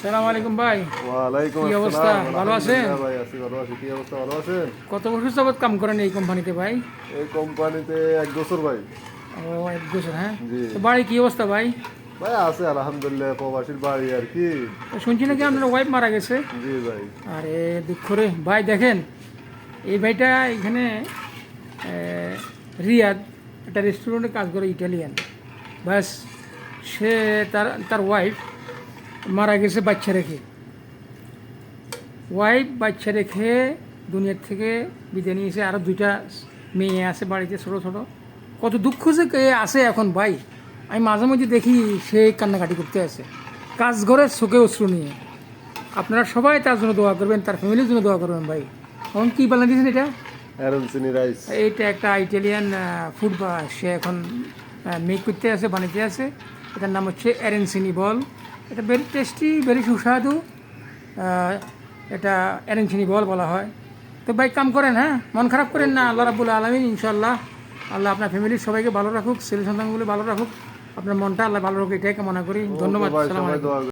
সালাম আলাইকুম ভাই। ওয়ালাইকুম কি আসসালাম। অবস্থা? ভালো আছেন? আলহামদুলিল্লাহ ভাই, আছি ভালো আছি। কি অবস্থা, ভালো আছেন? কত বছর যাবত কাম করেন এই কোম্পানিতে ভাই? এই কোম্পানিতে 1 বছর ভাই। ও, 1 বছর, হ্যাঁ। জি তো বাড়ি কি অবস্থা ভাই? ভাই, আছে আলহামদুলিল্লাহ, প্রবাসীর বাড়ি আর কি। তো শুনছি নাকি আপনার ওয়াইফ মারা গেছে? জি ভাই। আরে দুঃখ রে ভাই। দেখেন, এই ভাইটা এখানে রিয়াদ একটা রেস্টুরেন্টে কাজ করে, ইটালিয়ান। ব্যাস, সে তার তার ওয়াইফ মারা গেছে বাচ্চা রেখে। ওয়াইফ বাচ্চা রেখে দুনিয়ার থেকে বিদায় নিয়েছে। আরও 2টা মেয়ে আছে বাড়িতে, ছোটো ছোটো। কত দুঃখ যে কে আছে এখন ভাই। আমি মাঝে মধ্যে দেখি সে কান্নাকাটি করতে আছে, কাজ ঘরের চোখে অশ্রু নিয়ে। আপনারা সবাই তার জন্য দোয়া করবেন, তার ফ্যামিলির জন্য দোয়া করবেন ভাই। এখন কী বানিয়ে দিয়েছেন এটা? অ্যারোনসিনি রাইস। এইটা একটা ইটালিয়ান ফুড, সে এখন মেক করতে আছে, বানাইতে আছে। এটার নাম হচ্ছে অ্যারেনসিনি বল। এটা ভেরি টেস্টি, ভেরি সুস্বাদু। এটা অ্যারেনসিনি বল বলা হয়। তো ভাই কাম করেন, হ্যাঁ, মন খারাপ করেন না। আল্লাহ রাব্বুল আলামিন ইনশাআল্লাহ, আল্লাহ আপনার ফ্যামিলির সবাইকে ভালো রাখুক, ছেলে সন্তানগুলো ভালো রাখুক, আপনার মনটা আল্লাহ ভালো রাখুক, এটাই কামনা করি। ধন্যবাদ। ভাই, সালাম সবাই আলাইকুম। দোয়া